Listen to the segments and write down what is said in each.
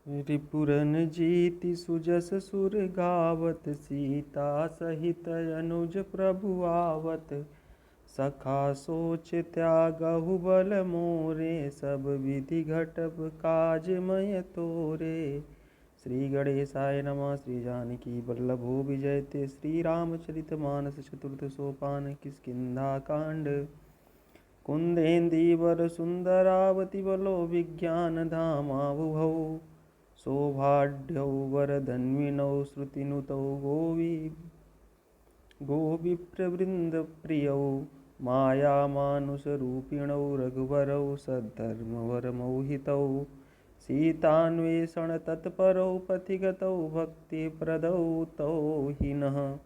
रिपुरन जीति सुजस सुर गावत, सीता सहित अनुज प्रभु आवत। सखा सोच त्यागहु बल मोरे, सब विधि घटप काज मय तोरे। श्री गणेशाय नमः। श्री जानकी वल्लभो विजयते। श्री रामचरित मानस चतुर्थ सोपान। किष्किंधा कांड। कुंदेन्दीवर सुंदरावति बलो विज्ञान धामावुभौ। सौभाढ्यौ वरधन्विनौ श्रुतिनुतौ गोविप्रवृन्दप्रियौ। मायामानुषरूपिणौ रघुवरौ सद्धर्मवरमौहितौ। सीतान्वेषण तत्परौ पथिगतौ भक्तिप्रदौ तौ हिनः।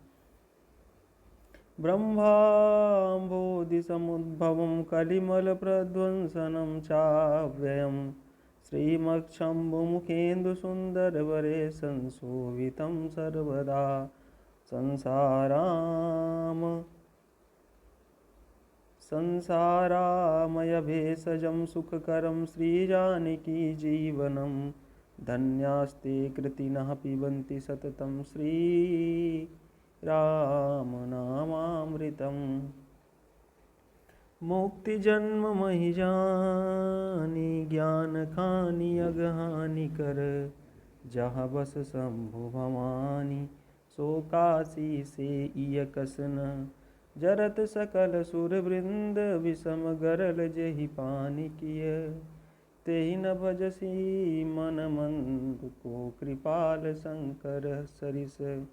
ब्रह्माम्भोधिसमुद्भवं कलिमलप्रध्वंसनं चाव्ययम्। श्रीमक्षम्भुमुखेन्दुसुन्दरवरे संशोभितं सर्वदा। संसारामयभेषजं सुखकरं श्रीजानकी जीवनं। धन्यास्ते कृतिनः पिबन्ति सततं श्रीरामनामामृतम्। मुक्तिजन्म महिजानि ज्ञान खानि अगहानि कर। जहाँ बस शंभु भवानी सो काशी से इयकसन। जरत सकल सुर वृंद विषम गरल जेहि पानि किय। तेहि न भजसी मन मंद को कृपाल शंकर सरिस।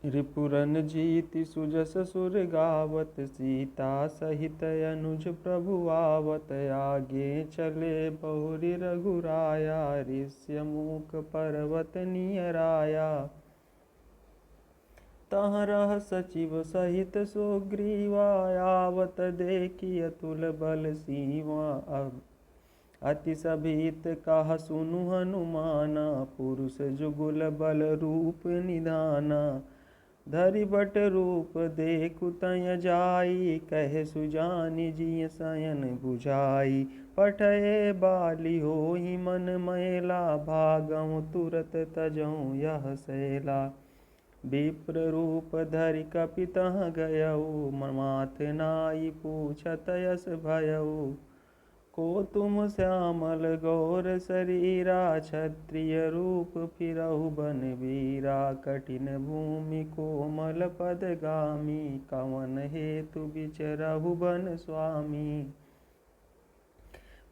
रिपुरन जीति सुजस सुर गावत, सीता सहित अनुज प्रभु आवत। आगे चले बहुरी रघुराया, ऋष्यमूक पर्वत नियराया। तहाँ रह सचिव सहित सुग्रीवा, आवत देखि अतुल बल सीमा। अति सभीत कहा सुनु हनुमाना, पुरुष जुगुल बल रूप निधाना। धरि बट रूप देखु तय जाई, कहे सुजानि जिय सयन बुझाई। पठये बाली होहि मन मैला, भागहु तुरत तजहु यह सैला। विप्र रूप धरि कपि तहाँ गयऊ, माथ नाई पूछत यस भयऊ। को तुम श्यामल गौर शरीरा, क्षत्रिय रूप फिरहु बन वीरा। कठिन भूमि कोमल पदगामी, कवन हेतु विचरहु बन स्वामी।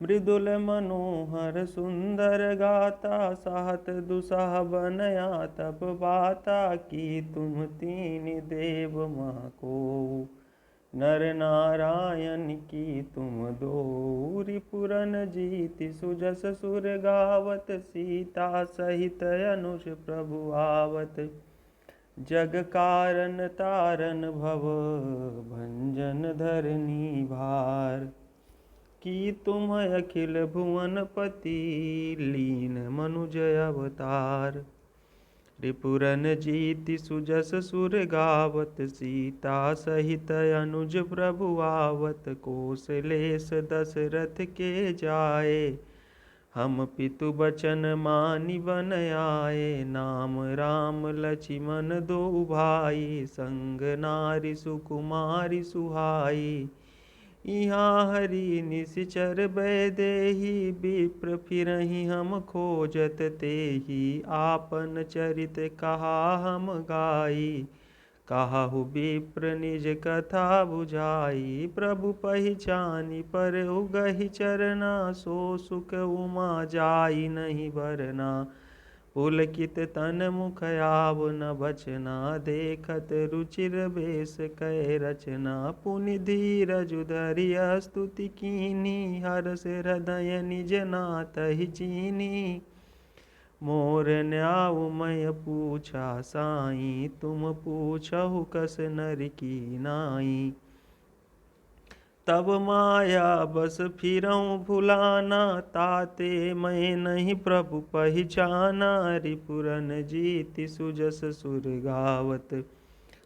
मृदुल मनोहर सुंदर गाता, साहत दुसाह बनया तप बाता। की तुम तीन देव मह कोउ, नर नारायण की तुम दोउ। रिपुरन जीति सुजस सुर गावत, सीता सहित अनुज प्रभु आवत। जग कारण तारन भव भंजन धरनी भार। की तुम अखिल भुवन पति, लीन मनुज अवतार। रिपुरन जीति सुजस सुर गावत, सीता सहित अनुज प्रभु आवत। कौशलेश दशरथ के जाए, हम पितु बचन मानि बन आए। नाम राम लक्ष्मण दो भाई, संग नारी सुकुमारी सुहाई। यहाँ हरि निशिचर बैदेही, विप्र फिरहि हम खोजत तेहि। आपन चरित कहा हम गाई, कहु विप्र निज कथा बुझाई। प्रभु पहिचानि पर उगहि चरना, सो सुख उमा जाई नहीं बरना। पुलकित तन मुख आव न बचना, देखत रुचिर बेश कै रचना। पुनि धीरजु धरि स्तुति कीनी, हर्ष हृदय निज नाथहि चीनी। मोर न्याउ मय पूछा साई, तुम पूछहु कस नर की नाई। तब माया बस फिरऊँ भुलाना, ताते मैं नहीं प्रभु पहिचाना। रिपुरन जीति सुजस सुर गावत,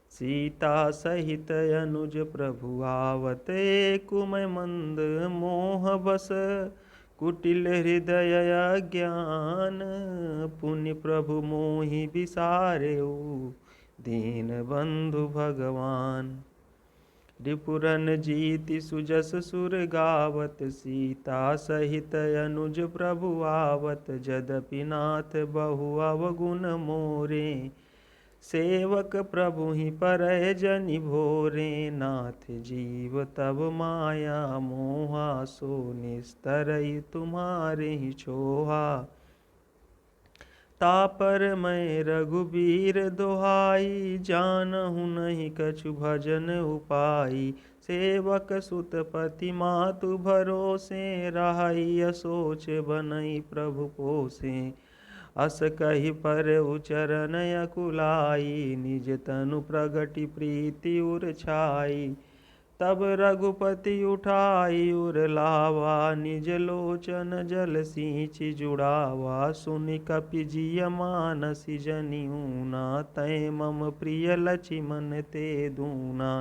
सीता सहित अनुज प्रभु आवत। कुमय मंद मोह बस कुटिल हृदय अज्ञान, पुण्य प्रभु मोहि बिसारेऊ, दीन बंधु भगवान। रिपुरन जीति सुजस सुर गावत, सीता सहित अनुज प्रभु आवत। जदपि नाथ बहु अवगुण मोरे, सेवक प्रभु ही परय जनि भोरे। नाथ जीव तब माया मोहा, सो निस्तरई तुम्हारे ही छोहा। तापर मैं रघुबीर दोहाई, जानहु नहीं कछु भजन उपाई। सेवक सुत पति मातु भरोसे, रहाई असोच बनई प्रभु पोसे। अस कहि पर उचरन अकुलाई, निज तनु प्रगति प्रीति उर छाई। तब रघुपति उठाई उर लावा, निज लोचन जल सींचि जुड़ावा। सुनि कपि जिय मानसि जनि ऊना, तै मम प्रिय लक्ष्मण ते दूना।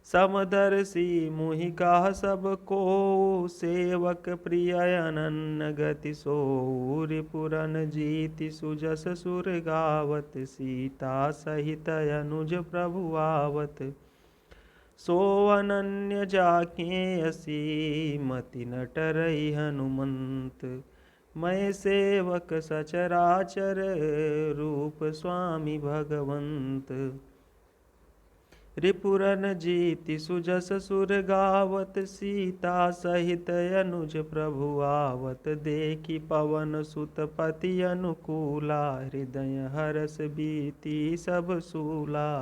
समदर्शी मुहि कहा सब को, सेवक प्रिय अनन्य गति सोऊ। रिपुरन जीति सुजस सुर गावत, सीता सहित अनुज प्रभु आवत। सो अनन्य जाके असी, मति न टरई हनुमंत। मैं सेवक सचराचर, रूप स्वामी भगवंत। रिपुरन जीति सुजस सुर गावत, सीता सहित अनुज प्रभु आवत। देखि पवन सुत पति अनुकूला, हृदय हरस बीति सब सूला।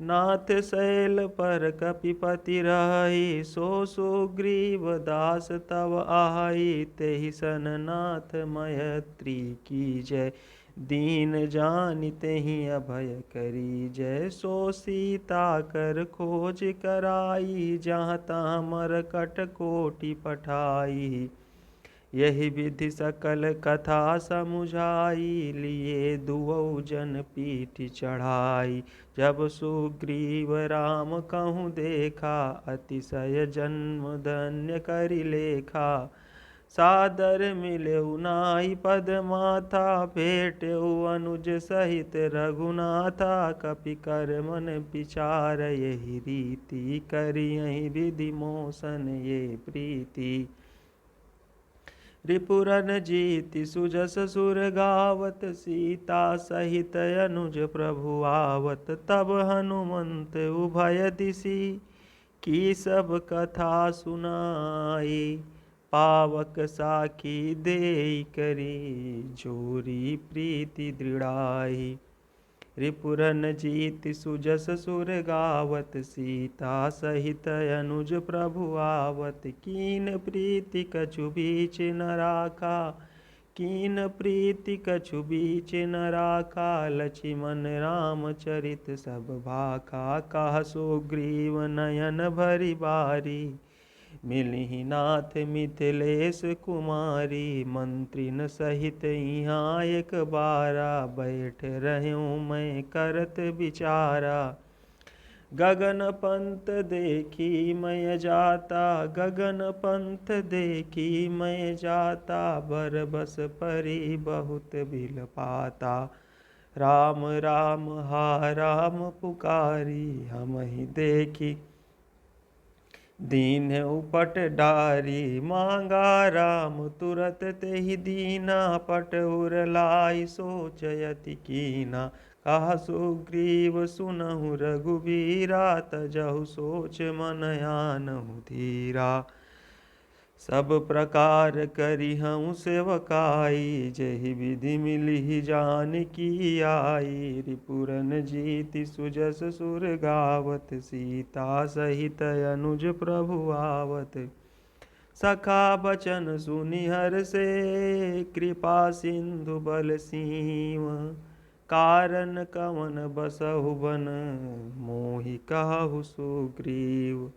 नाथ शैल पर कपिपति रही, सो सुग्रीव दास तव आही। तेहि सन नाथ मैत्री की जय, दीन जानि तेहि अभय करी जय। सो सीता कर खोज कराई, जहाँ तहाँ मरकट कोटि पठाई। यही विधि सकल कथा समुझाई, लिए दुऔ जन पीठ चढ़ाई। जब सुग्रीव राम कहूँ देखा, अतिशय जन्म धन्य करि लेखा। सादर मिलेउ नाई पद माथा, भेटेउ अनुज सहित रघुनाथा। कपि कर मन विचार यही रीति, करियहि विधि मोसन ये प्रीति। रिपुरन जीति सुजस सुर गावत, सीता सहित अनुज प्रभु आवत। तब हनुमंत उभय दिशि, की सब कथा सुनाई। पावक साखी देई करी, जोरी प्रीति दृढ़ाई। रिपुरन जीति सुजस सुर गावत, सीता सहित अनुज प्रभु आवत। कीन प्रीति कछु बीच न राखा, कीन प्रीति कछु बीच न राखा। लक्ष्मण राम चरित सब भाखा, कहा सुग्रीव नयन भरि बारी। मिलिहि नाथ मिथिलेश कुमारी, मंत्रिन सहित यहाँ एक बारा। बैठ रहूँ मैं करत विचारा, गगन पंथ देखी मैं जाता। गगन पंथ देखी मैं जाता, बर बस परी बहुत बिल पाता। राम राम हा राम पुकारी, हम ही देखी दीन उपट डारी। मांगा राम तुरत तेहि दीना, पट उर लाई सोचयति कीना। कहा सुग्रीव सुनहु रघुबीरा, तजहु सोच मन आनहु धीरा। सब प्रकार करिहउँ सेवकाई, जेहि विधि मिलिहि जानकी आई। रिपुरन जीति सुजस सुर गावत, सीता सहित अनुज प्रभु आवत। सखा बचन सुनि हर्षे, कृपा सिंधु बल सींव। कारण कवन बसहु बन, मोहि कहु सुग्रीव।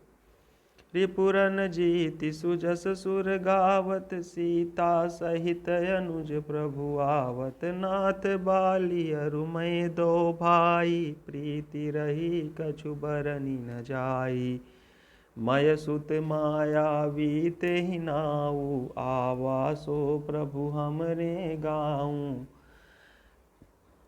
रिपुरन जीति सुजस सुर गावत, सीता सहित अनुज प्रभु आवत। नाथ बाली अरु मैं दो भाई, प्रीति रही कछु बरनि न जाई। मय सुत मायावी तेहि नाऊ, आवा सो प्रभु हमरे गाऊं।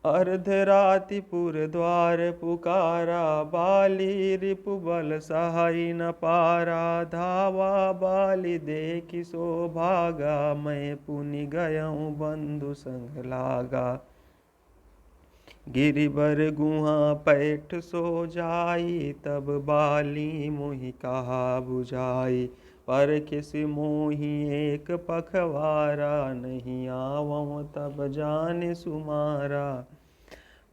अर्धराति पुर द्वार पुकारा, बाली रिपु बल सहाय न पारा। धावा बाली देखि सो भागा, मैं पुनि गयऊँ बंधु संग लागा। गिरिबर गुहा पैठ सो जाई, तब बाली मोहि कहा बुझाई। पर किस मोहि एक पखवारा, नहीं आवऊँ तब जान सुमारा।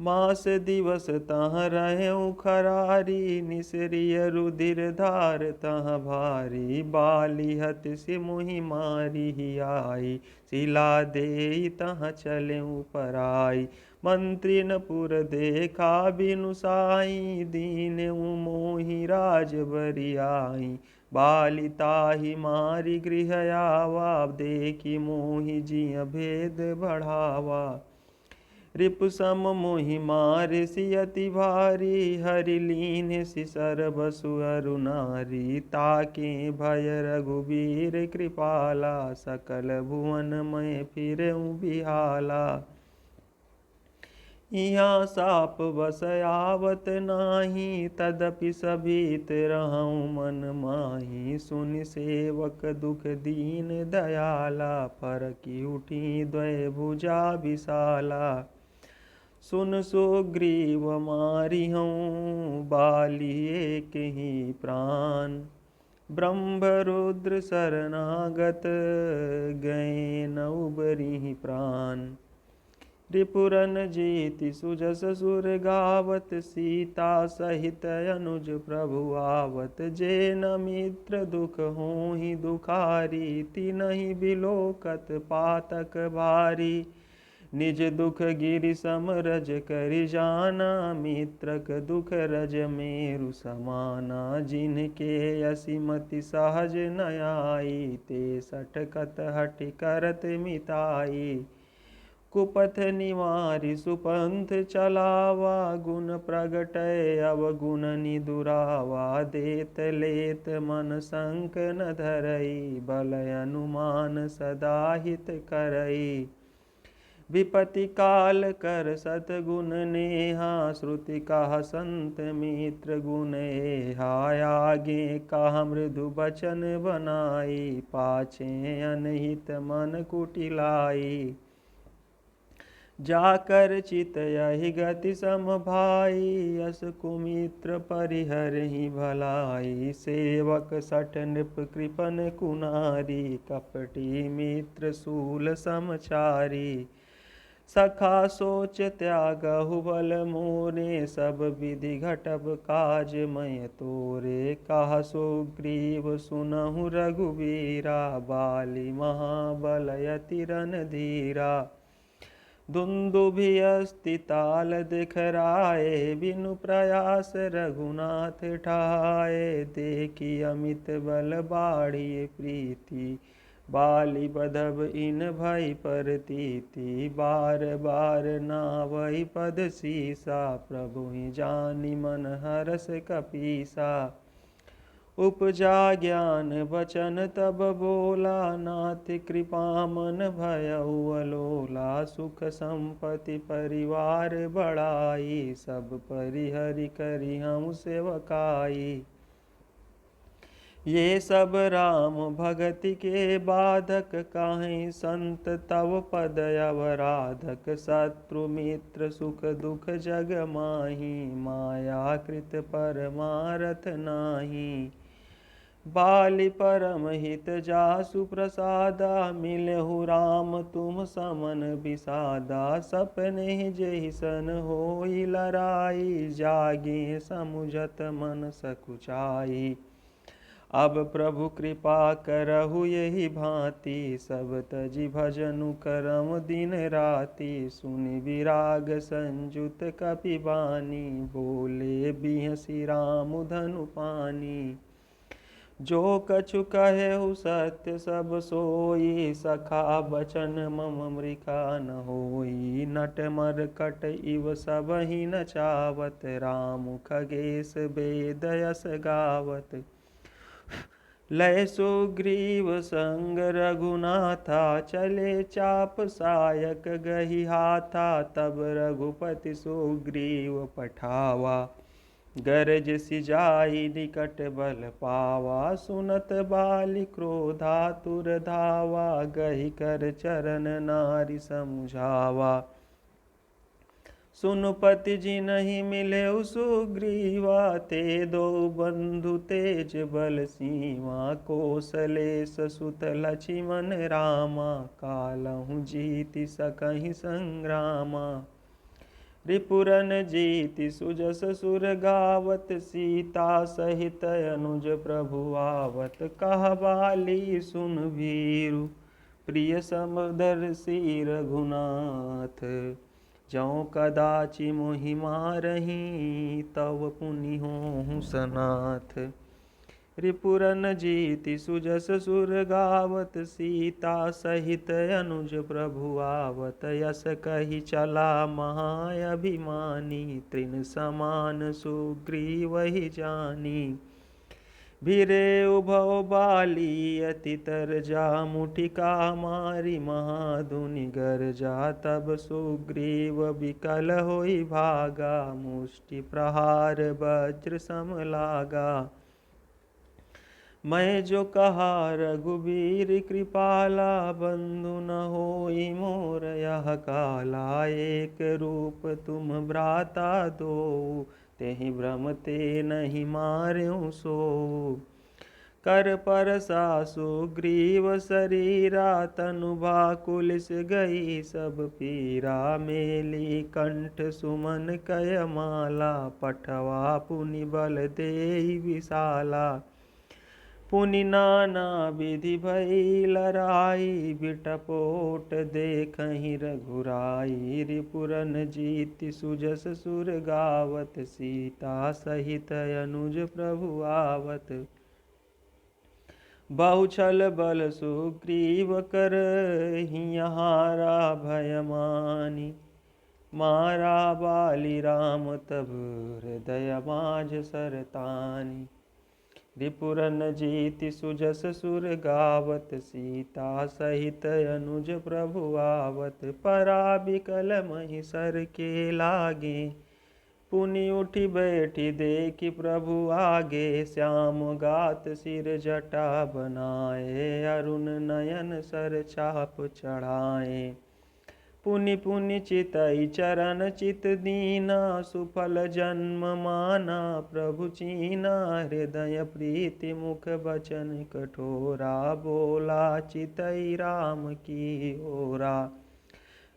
मास दिवस तह रहूँ खरारी, निसरिय रुधिर धार तह भारी। बाली हत से मोहि मारी ही आई, शिला देई तह चलें पराई। मंत्री न पुर देखा बिनु साई, दीन मोहि राज बरियाई। बाली ताहि मारी गृह आवा, देखी मोहि जिय भेद बढ़ावा। रिपु सम मोहि मार सियति भारी, हरि लीन सिसर बसु अरु नारी। ताके भय रघुबीर कृपाला, सकल भुवन मैं फिरऊँ बिहाला। यहाँ साप बस आवत नाही, तदपि सभीत रहऊँ मन माही। सुनि सेवक दुख दीन दयाला, फरकी उठी द्वय भुजा विशाला। सुन सुग्रीव मारिहऊँ, बाली एक ही प्राण। ब्रह्म रुद्र शरणागत, गए न उबरिहि प्राण। रिपुरन जीति सुजस सुर गावत, सीता सहित अनुज प्रभु आवत। जे न मित्र दुख होहि दुखारी, तिनहि बिलोकत पातक भारी। निज दुख गिरि सम रज करि जाना, मित्रक दुख रज मेरु समाना। जिनके असिमति सहज न आई, ते सटकत हठि करत मिताई। कुपथ निवारि सुपंथ चलावा, गुण प्रगटय अवगुण निदुरावा। देत लेत मन संक न धरई, बलय अनुमान सदा हित करई। विपति काल कर सतगुण नेहा, श्रुति कहा संत मित्र गुण एहा। आगे कहा मृदु बचन बनाई, पाछे अनहित मन कुटिलाई। जाकर चित यहि गति सम भाई, यस कुमित्र परिहरहि भलाई। सेवक सठ नृप कृपन कुनारी, कपटी मित्र शूल समचारी। सखा सोच त्यागहु बल मोरे, सब विधि घटब काज मय तोरे। कहा सुग्रीव सुनहु रघुबीरा, बाली महाबल अति रणधीरा। दुन्दुभि अस्ति ताल दिखराए, बिनु प्रयास रघुनाथ ठाए। देखी अमित बल बाढ़ि प्रीति, बाली बधब इन भई परतीति। बार बार नावहि पद सीसा, प्रभु ही जानि मन हरस कपीसा। उपजा ज्ञान बचन तब बोला, नाथ कृपा मन भयउ अलोला। सुख संपत्ति परिवार बढ़ाई, सब परिहरि करि हम सेवकाई। ये सब राम भगति के बाधक, काहें संत तव पद अवराधक। शत्रु मित्र सुख दुख जग माही, माया कृत परमारथ नाही। बाली परम हित जासु प्रसादा, मिलहु राम तुम समन बिसादा। सपने जेहि सन होई लराई, जागे समुझत मन सकुचाई। अब प्रभु कृपा करहु यही भांति, सब तजि भजनु करम दिन राति। सुनि विराग संजुत कपिबानी, बोले बिहसि राम धनु पानी। जो कछु कहेहु सत्य सब सोई, सखा बचन मम मृखा न होई। नट मरकट इव सबहि नचावत, राम खगेश वेद यस गावत। लय सुग्रीव संग रघुनाथा, चले चाप सायक गही हाथा। तब रघुपति सुग्रीव पठावा, गरज सिजाई निकट बल पावा। सुनत बाली क्रोधातुर धावा, गही कर चरण नारि समुझावा। सुनुपति जिनहि मिलेउ सुग्रीवा, ते दो बंधु तेज बल सीमा। कौशलेश सुत लक्ष्मण रामा, कालहु जीति सकहि संग्रामा। रिपुरन जीति सुजस सुर गावत, सीता सहित अनुज प्रभु आवत। कह बाली सुन वीरु, प्रिय समदर्शी रघुनाथ। जौ कदाचि मोहि मारहि, तव पुनि होहु सनाथ। रिपुरन जीति सुजस सुर गावत, सीता सहित अनुज प्रभु आवत। यस कहि चला महाअभिमानी, तृण समान सुग्रीवहि जानी। भिरे उभौ बाली अति तरजा, मुठिका मारी महाधुनि गरजा। तब सुग्रीव बिकल होई भागा, मुष्टि प्रहार वज्र सम लागा। मैं जो कहा रघुबीर कृपाला, बंधु न होई मोर यह काला। एक रूप तुम भ्राता दो, तेहि भ्रम ते नहीं मार्यों सो। कर परसा सुग्रीव शरीरा, तनु भाकुलिस गई सब पीरा। मेली कंठ सुमन कय माला, पठवा पुनि बल देहि विशाला। पुनि नाना विधि भई लड़ाई, बिटपोट देखहि रघुराई। रिपुरन जीति सुजस सुर गावत, सीता सहित अनुज प्रभु आवत। बहुछल बल सुग्रीव करहि हारा, भय मानी मारा बाली राम। तब हृदय माझ सरतानी। रिपुरन जीति सुजस सुर गावत, सीता सहित अनुज प्रभु आवत। पराबिकल महि सर के लागे, पुनि उठि बैठी देखि प्रभु आगे। श्याम गात सिर जटा बनाए, अरुण नयन सर चाप चढ़ाए। पुनि पुनि चितई चरण चित दीना, सुफल जन्म माना प्रभु चीना। हृदय प्रीति मुख बचन कठोरा, बोला चितई राम की ओरा।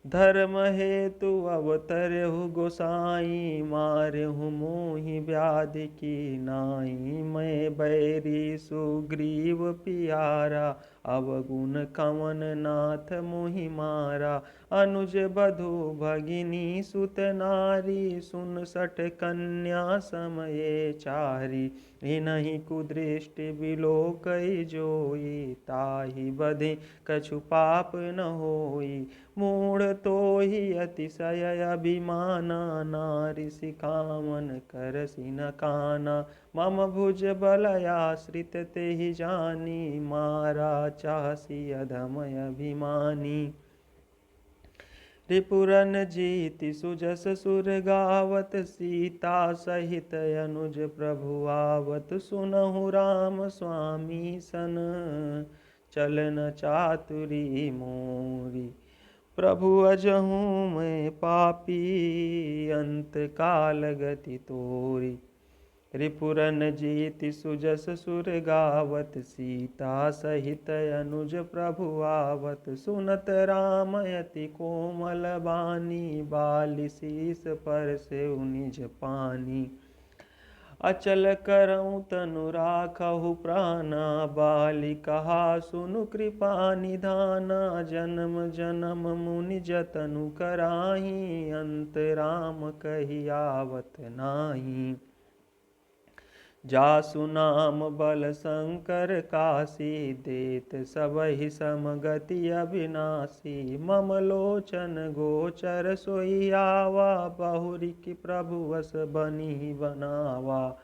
धर्म हेतु अवतरहु गोसाई, मारहु मोहि व्याधि की नाई। मैं बैरी सुग्रीव पियारा, अवगुण कवन नाथ मोहि मारा। अनुज बधु भगिनी सुत नारी, सुन सठ कन्या समये चारी। इनहि कुदृष्टि बिलोकई जोई, ताहि बधि कछु पाप न होई। मूढ़ तोहि अतिशय अभिमाना, नारि सिखावन करसि न काना। मम भुज बलयाश्रित तेहि जानी, मारा चासी अधम अभिमानी। रिपुरन जीति सुजस सुर गावत, सीता सहित अनुज प्रभु आवत। सुनहु राम स्वामी सन, चलन चातुरी मोरी। प्रभु अजहूँ मैं पापी, अंत काल गति तोरी। रिपुरन जीति सुजस सुर गावत, सीता सहित अनुज प्रभु आवत। सुनत राम अति कोमल बानी, बाली शीस पर से निज पानी। अचल करऊँ तनु राखहु प्राणा, बाली कहा सुनु कृपा निधाना। जन्म जन्म मुनि जतनु कराही, अंत राम कहि आवत नाही। जासु नाम बल शंकर काशी, देत सबहि समगति अविनाशी। मम लोचन गोचर सोई आवा, बहुरी की प्रभु वस बनी बनावा।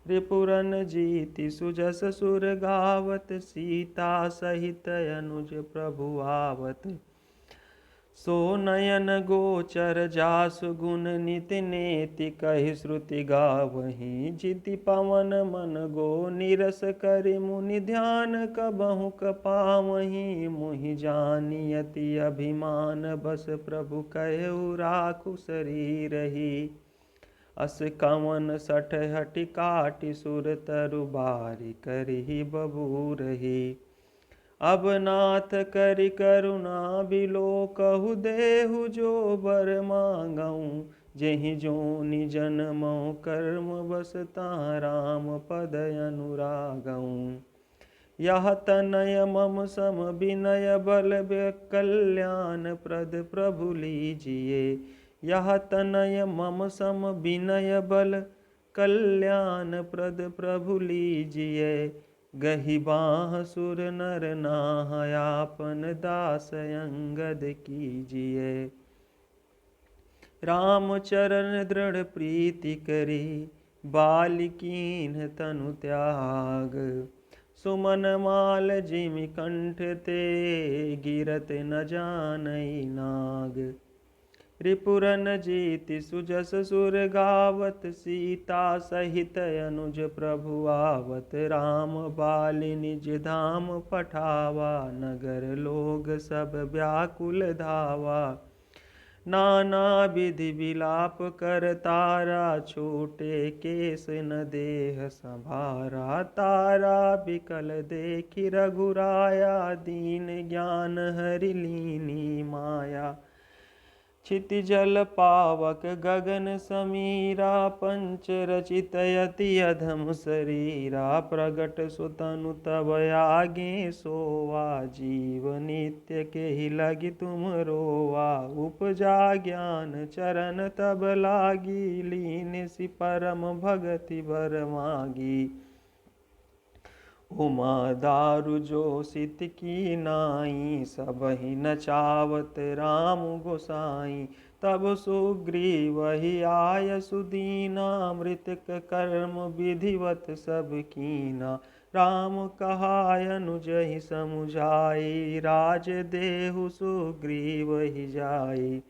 रिपुरन जीति सुजस सुर गावत, सीता सहित अनुज प्रभु आवत। सो नयन गोचर जासु गुण निति नेति, कहि श्रुति गावहीं जिति पवन मन गो। निरस करि मुनि ध्यान, कबहु कपावहीं मोहि जानि अति अभिमान। बस प्रभु कहेउ राखु शरीरहि, अस कवन सठ हठि काटि सुर तरु बारि करहि बबूरहि। अब नाथ करि करुणा बिलो, कहु देहु जो बर मांगऊँ। जेहि जोनि जनमौ कर्म बस, ता राम पद अनुरागऊँ। यह तनय मम सम विनय बल, कल्याण प्रद प्रभु लीजिए। यह तनय मम सम विनय बल, कल्याण प्रद प्रभु लीजिए। गहि बाह सुर नर नाहय, आपन दास अंगद कीजिए। राम चरण दृढ़ प्रीति करी, बालिकीन्ह तनु त्याग। सुमन माल जिमि कंठ ते, गिरत न जानई नाग। रिपुरन जीति सुजस सुर गावत, सीता सहित अनुज प्रभु आवत। राम बालि निज धाम पठावा, नगर लोग सब व्याकुल धावा। नाना विधि विलाप कर तारा, छूटे केस न देह संभारा। तारा बिकल देखि रघुराया, दीन ज्ञान हरि लीनी माया। क्षिति जल पावक गगन समीरा, पंच रचित यति अधम शरीरा। प्रगट सुतनु तब आगे सोवा, जीव नित्य के ही लगी तुम रोवा। उपजा ज्ञान चरण तब लागी, लीन सि परम भगति बर मागी। उमा दारु जो सित की नाई, सबहि नचावत राम गोसाई। तब सुग्रीव ही आय सुदीना, मृतक कर्म विधिवत सब कीना। राम कहाय अनुज ही समुझाई, राज देहु सुग्रीव ही जाई।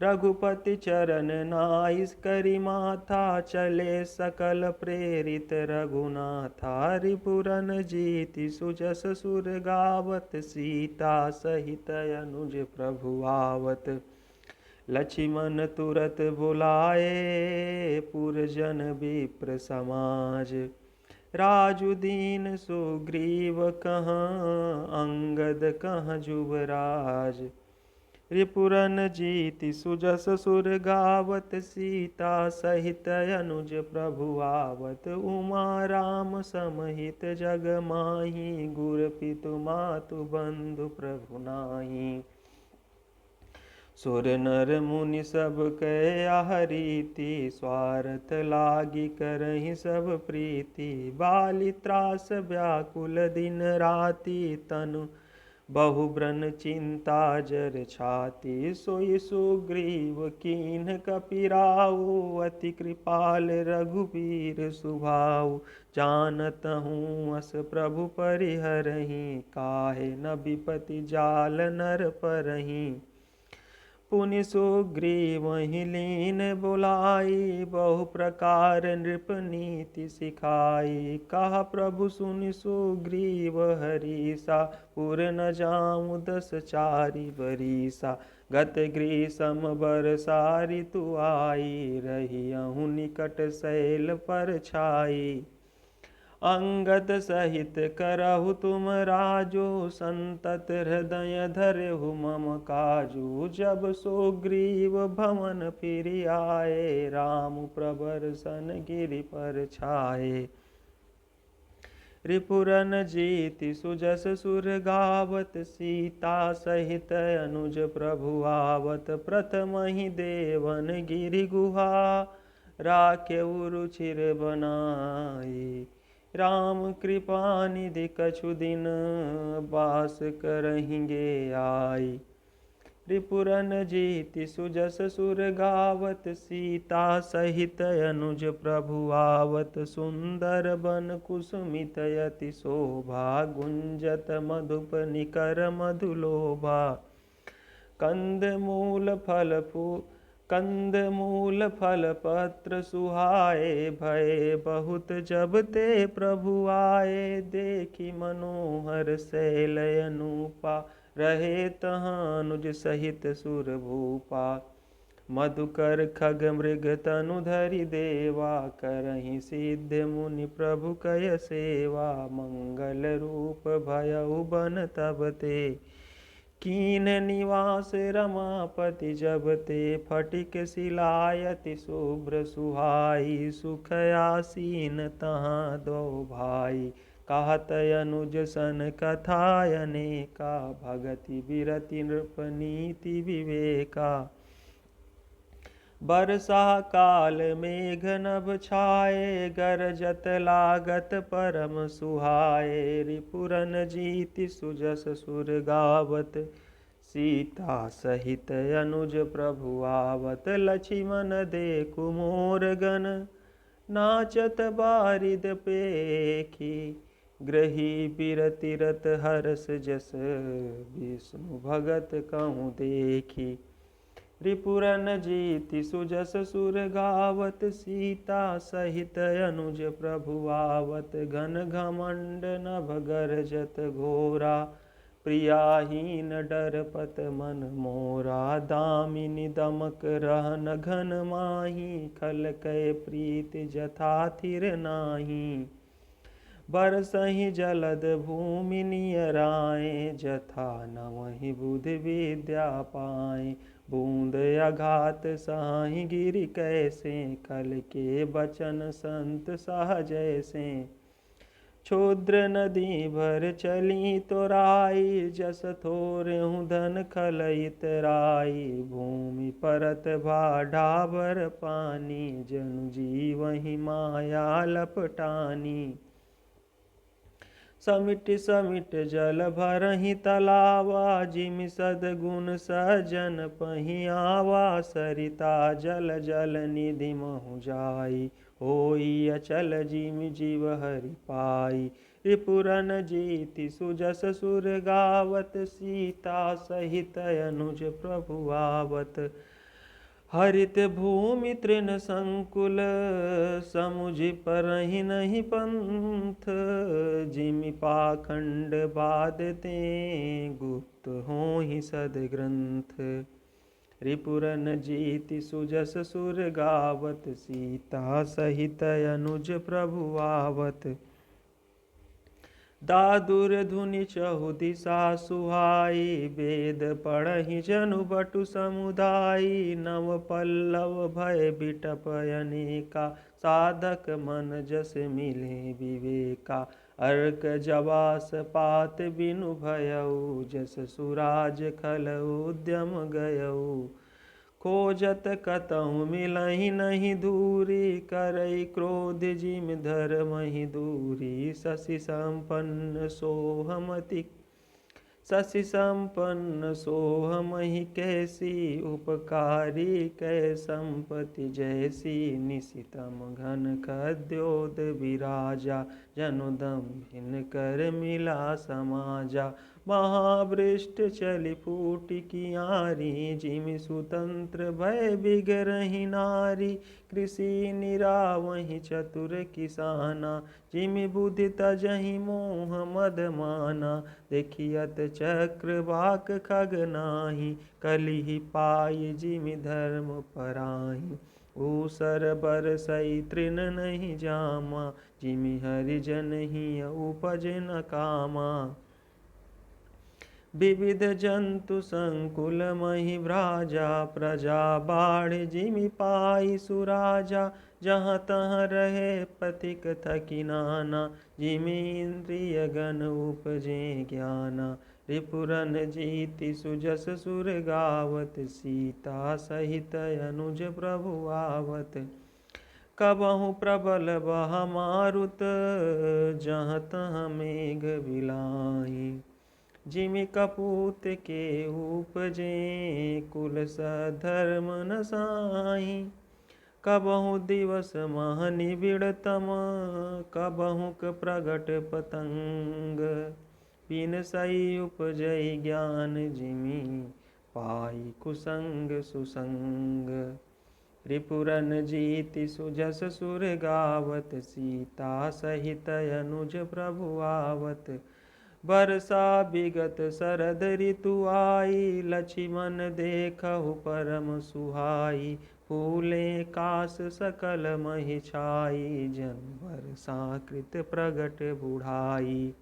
रघुपति चरण नाइस करि माथा, चले सकल प्रेरित रघुनाथा। रिपुरन जीति सुजस सुर गावत, सीता सहित अनुज प्रभु आवत। लक्ष्मण तुरत बुलाए, पुरजन विप्र समाज। राजु दीन सुग्रीव कहाँ, अंगद कहाँ जुबराज। रिपुरन जीति सुजस सुर गावत, सीता सहित अनुज प्रभु आवत। उमा राम समहित जग माही, गुर पितु मातु बंधु प्रभु नाही। सुर नर मुनि सब कहे आहरीति, स्वार्थ लागी करहि सब प्रीति। बाली त्रास व्याकुल दिन राति, तनु बहु ब्रन चिंता जर छाती। सोई सुग्रीव कीन्ह कपिराऊ, अति कृपाल रघुबीर सुभाऊ। जानत हूँ अस प्रभु परिहरहीं, काहे न विपति जाल नर परहीं। पुनि सुग्रीवहि लीन बुलाई, बहु प्रकार नृप नीति सिखाई। कहा प्रभु सुनि सुग्रीव हरीसा, पुर न जाऊँ 10 चारि बरीसा। गत ग्रीसम बरसा ऋतु आई, रहियहु निकट शैल पर छाई। अंगद सहित करहु तुम राजो, संतत हृदय धरहु मम काजू। जब सुग्रीव भवन फिर आए, राम प्रबर सन गिरि पर छाए। रिपुरन जीति सुजस सुर गावत, सीता सहित अनुज प्रभु आवत। प्रथम ही देवन गिरि गुहा, राखेउ रुचिर बनाई। राम कृपा निधि कछु दिन, बास करहिंगे आई। रिपुरन जीति सुजस सुर गावत, सीता सहित अनुज प्रभु आवत। सुंदर बन कुसुमित यति शोभा, गुंजत मधुप निकर मधुलोभा। कंद मूल फल पत्र सुहाए, भय बहुत जब ते प्रभु आए। देखी मनोहर शैल अनूपा, रहे तहाँ अनुज सहित सुर भूपा। मधुकर खग मृग तनु धरि देवा, करहि सिद्ध मुनि प्रभु कय सेवा। मंगल रूप भयउ बन तब ते, कीन निवास रमापति जब ते। फटिक सिलायति शुभ्र सुहाई, सुख आसीन तहाँ दो भाई। कहत अनुज सन कथा अनेका, भगति बिरति नृपनीति विवेका। बरसा काल मेघ नभ छाए, गरजत लागत परम सुहाए। रिपुरन जीति सुजस सुर गावत, सीता सहित अनुज प्रभु आवत। लक्ष्मण देखु मोर गण, नाचत बारिद पेखी। ग्रही बिरति रत हरस जस, विष्णु भगत कहूँ देखी। रिपुरन जीति सुजस सुर गावत, सीता सहित अनुज प्रभु आवत। घन घमंड नभ गरजत घोरा, प्रियाहीन डरपत मन मोरा। दामिनी दमक रहन घन माही, खल कै प्रीति जथा थिर नाही। बरसहि जलद भूमि नियराए, जथा नवहि बुद्धि विद्या पाए। बूंद अघात साहि गिरि कैसे, कल के बचन संत सहजैसे। क्षुद्र नदी भर चली तोराई, जस थोरहु धन खलइत राई। भूमि परत भाढ़ा भर पानी, जनु जीवहि माया लपटानी। समिट समिट जल भरहि तलावा, जिमि सद्गुण सजन पहि आवा। सरिता जल जल निधि महु जाई, होई अचल जिमि जीव हरि पाई। रिपुरन जीति सुजस सुर गावत, सीता सहित अनुज प्रभु आवत। हरित भूमि तृण संकुल, समुझि परहि नहीं पंथ। जिमि पाखंड बाधते, गुप्त होहि सद्ग्रंथ। रिपुरन जीति सुजस सुर गावत, सीता सहित अनुज प्रभु आवत। दादुर धुनि चहु दिशा सुहाई, वेद पढ़हि जनु बटु समुदायी। नव पल्लव भय बिटप अनेका, साधक मन जस मिले विवेका। अर्क जवास पात बिनु भयउ, जस सुराज खल उद्यम गयउ। खोजत कतहु मिलहि नहीं दूरी, करई क्रोध जिमि धरमहि दूरी। शशि संपन्न सोहमहि कैसी, उपकारी कै संपत्ति जैसी। निशितम घन खद्योत विराजा, जनु दंभिन कर मिला समाजा। महावृष्ट चली फूटि कियारी, जिमि सुतंत्र भय बिगरहि नारी। कृषि निरावहि चतुर किसाना, जिमि बुद्धि तजहि मोह मद माना। देखियत चक्र वाक खग नाही, कलिहि पाई जिमि धर्म पराई। ऊसर बरसई तृण नहीं जामा, जिमि हरि जनहिं उपज न कामा। विविध जंतु संकुल महि भ्राजा, प्रजा बाढ़ जिमि पाई सुराजा। जहाँ तहाँ रहे पथिक थकी नाना, जिमि इंद्रिय गण उपजे ज्ञाना। रिपुरन जीति सुजस सुर गावत, सीता सहित अनुज प्रभु आवत। कबहु प्रबल बह मारुत, जहाँ तहाँ मेघ बिलाई। जिमि कपूत के उपजे कुल सधर्म न साई। कबहु दिवस मह निबिड़तम कबहुक प्रगट पतंग। बिन सई उपजई ज्ञान जिमि पाई कुसंग सुसंग। रिपुरन जीति सुजस सुर गावत सीता सहित अनुज प्रभु आवत। बरसा बिगत शरद ऋतु आई लक्ष्मण देखहु परम सुहाई। फूले कास सकल महि छाई जन बरसा कृत प्रगट बुढ़ाई।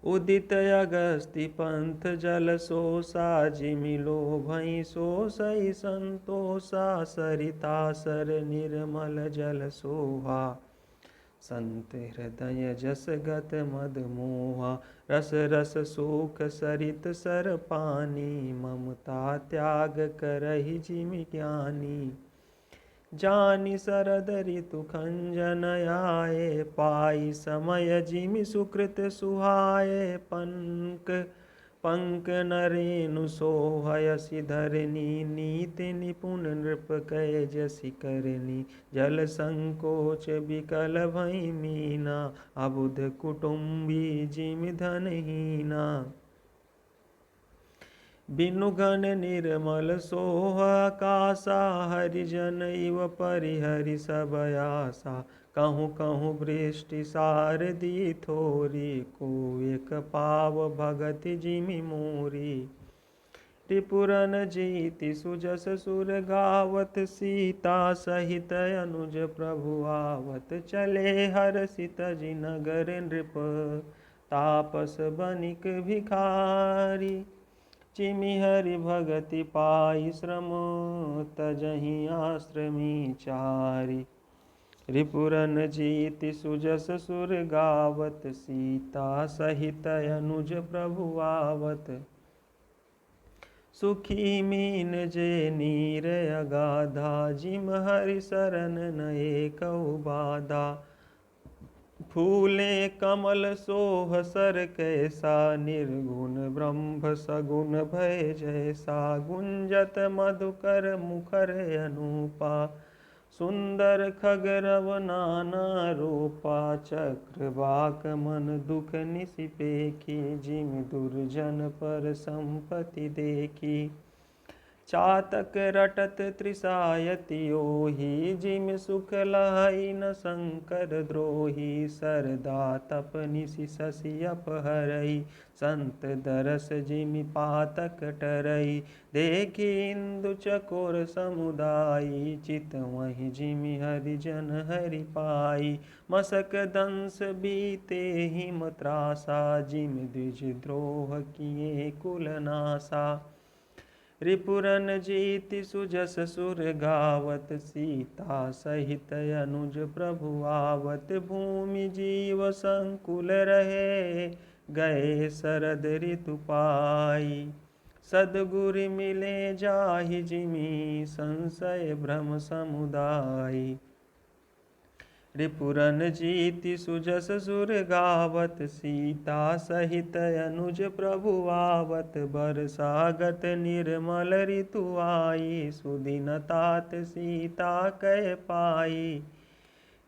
उदित अगस्ति पंथ जल सोसा जिमि लोभई सोसई संतोषा। सरिता सर निर्मल जल सोहा संत हृदय जस गत मद मोहा। रस रस सूख सरित सर पानी ममता त्याग करहि जिमि ज्ञानी। जानि शरद ऋतु खंजन आए पाई समय जिमि सुकृत सुहाए। पंक नरेनु सोहयसि धरनी नीति निपुण नृप कै जसि करनी। जल संकोच विकल भई मीना अबुध कुटुम्बी जिमि धनहीना। बिनु घन निर्मल सोह आकाशा हरिजन इव परिहरि सब आशा। कहूँ कहूँ वृष्टि सारदी थोरी को एक पाव भगति जिमि मोरी। त्रिपुरन जीति सुजस सुर गावत सीता सहित अनुज प्रभु आवत। चले हर्षित जिनगर नृप तापस बनिक भिखारी। जिमि हरि भगति पाई श्रम तजहि आश्रमी चारि। रिपुरन जीति सुजस सुर गावत सीता सहित अनुज प्रभु आवत। सुखी मीन जे नीर अगाधा जिम हरि शरण नए कऊ बाधा। फूले कमल सोह सर कैसा निर्गुण ब्रह्म सगुण भय जैसा। गुंजत मधुकर मुखर अनुपा सुंदर खगरव नाना रूपा। चक्रवाक मन दुख निसिपेखी जिमि दुर्जन पर संपत्ति देखी। चातक रटत त्रिसायति ओहि जिमि सुख लहई न शंकर द्रोही। सरदा तप निशि शशि अपहरई संत दरस जिमि पातक टरई। देखी इंदु चकोर समुदायी चितवहि जिमि हरिजन हरि पाई। मसक दंस बीते हिम त्रासा जिमि द्विज द्रोह किए कुल नासा। रिपुरन जीति सुजस सुर गावत सीता सहित अनुज प्रभु आवत। भूमि जीव संकुल रहे गए शरद ऋतु पाई। सद्गुरु मिले जाहि जिमि संशय भ्रम समुदाय। रिपुरन जीति सुजस सुर गावत सीता सहित अनुज प्रभु आवत। बरसागत निर्मल ऋतु आई सुदिन तात सीता कह पाई।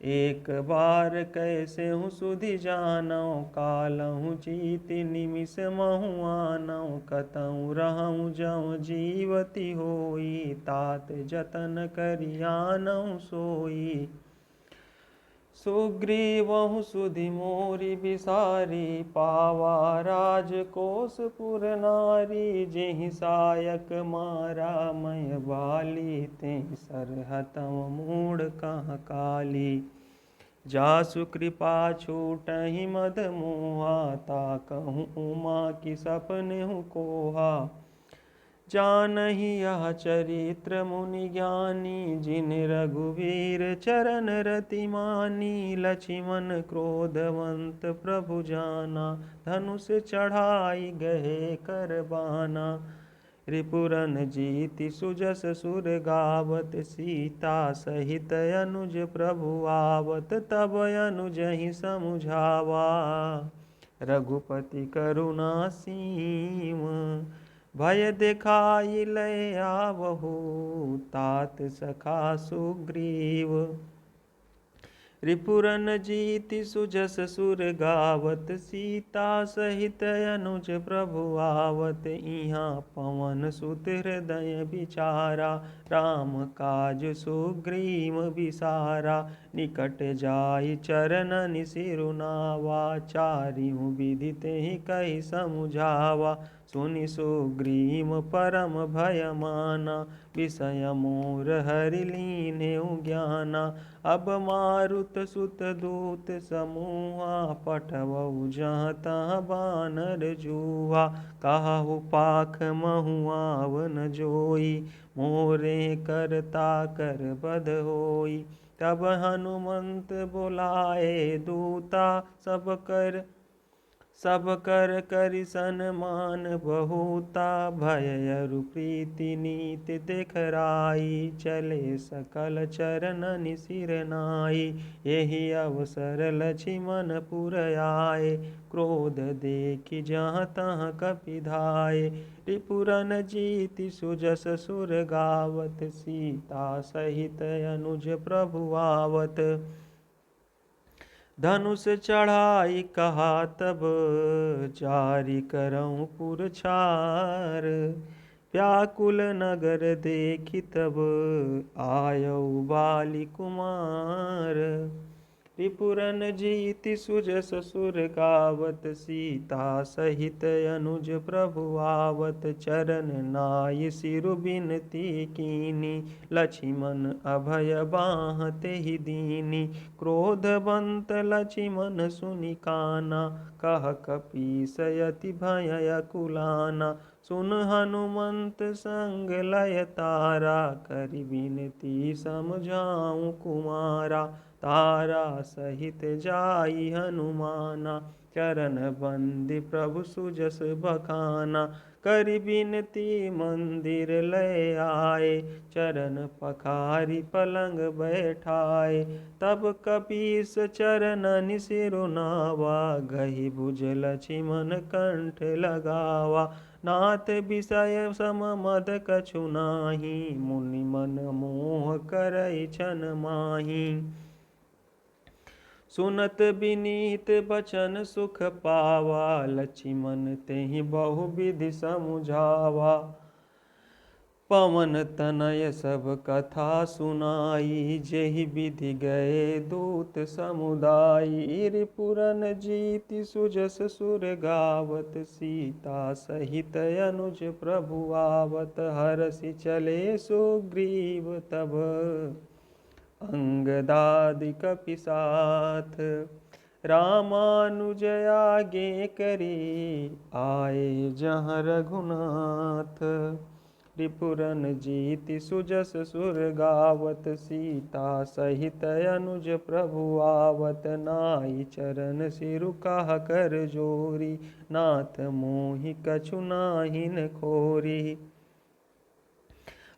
एक बार कैसे हूँ सुधि जानऊ कालहूँ जीति निमिष महु आनऊ। कतहु रहूँ जऊँ जीवती होई तात जतन करि आनऊ सोई। सुग्रीवहु सुधि मोरि बिसारी पावा राजकोषपुर नारी। जेहि सायक मारा मय बाली तेहि सरहतम मूढ़ कहाँ काली। जासु कृपा छूटहि मद मोहा ताकहु उमा की सपनेहु कोहा। जानहि यह चरित्र मुनि ज्ञानी जिन्हि रघुवीर चरण रति मानी। लक्ष्मण क्रोधवंत प्रभु जाना धनुष चढ़ाई गए करबाना। रिपुरन जीति सुजस सुर गावत सीता सहित अनुज प्रभु आवत। तब अनुजहि समुझावा रघुपति करुणा सीम। भय दिखाई लय आवहु, तात सखा सुग्रीव। रिपुरन जीति सुजस सुर गावत, सीता सहित अनुज प्रभु आवत। इहाँ पवन सुत हृदय विचारा, राम काज सुग्रीव विसारा। निकट जाई चरणन सिरु नावा, चारिउ विधि तेहि कहि समुझावा। सुनि सुग्रीव परम भय माना, विषय मोर हरि लीन्हेउ ज्ञाना। अब मारुत सुत दूत समूहा, पठवऊ जहाँ तहाँ बानर जूहा। काहू पाख महुआव न जोई, मोरे करता कर बध होई। तब हनुमंत बुलाए दूता, सब कर करि सन्मान बहुता। भय अरु प्रीति नीति देखराई, चले सकल चरणनि सिर नाई। एहि अवसर लक्ष्मण पुर आए, क्रोध देखि जहाँ तहाँ कपि धाये। रिपुरन जीति सुजस सुर गावत, सीता सहित अनुज प्रभु आवत। धनुष चढ़ाई कहा तब, जारि करऊँ पुरछार। व्याकुल नगर देखि तब, आयऊ बाली कुमार। रिपुरन जीति सुजस सुर गावत, सीता सहित अनुज प्रभु आवत। चरण नाई सिरु बिनती कीनी, लक्ष्मण अभय बाँह तेहि दीनी। क्रोधवंत लक्ष्मण सुनि काना, कह कपीस यति भय अकुलाना। सुन हनुमंत संग लय तारा, करि बिनती समझाऊँ कुमारा। तारा सहित जाई हनुमाना, चरण बंदी प्रभु सुजस बखाना। करि बिनती मंदिर लय आए, चरण पखारि पलंग बैठाए। तब कपीस चरणनि सिरु नावा, गहि भुज लक्ष्मण कंठ लगावा। नाथ विषय सम मद कछु नाही, मुनि मन मोह करई छन माही। सुनत विनीत बचन सुख पावा, लक्ष्मण तेहि बहु विधि समुझावा। पवन तनय सब कथा सुनाई, जेहि विधि गए दूत समुदायी। रिपुरन जीति सुजस सुर गावत, सीता सहित अनुज प्रभु आवत। हरषि चले सुग्रीव तब, अंगदादि कपि साथ। रामानुज आगे करी, आए जहाँ रघुनाथ। रिपुरन जीति सुजस सुर गावत, सीता सहित अनुज प्रभु आवत। नाई चरण सिरु कहा कर जोरी, नाथ मोहि कछु नाहिन खोरी।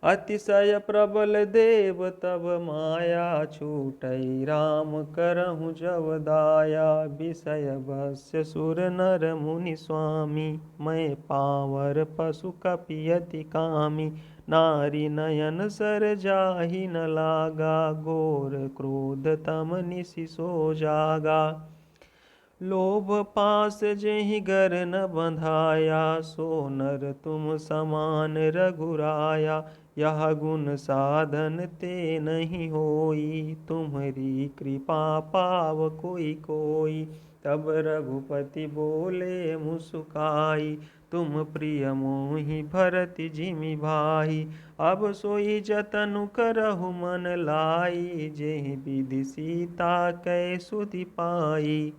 अतिशय प्रबल देव तब माया, छूटई राम करहु जब दाया। विषय वश्य सुर नर मुनि स्वामी, मैं पावर पशु कपि अति कामी। नारी नयन सर जाहि न लागा, घोर क्रोध तम निसि सो जागा। लोभ पास जेहि गर न बंधाया, सो नर तुम समान रघुराया। यह गुण साधन ते नहीं होई, तुम्हरी कृपा पाव कोई कोई। तब रघुपति बोले मुस्काई, तुम प्रिय मोहि भरत जिमि भाई। अब सोई जतनु करहु मन लाई, जेहि विधि सीता कै सुधि पाई।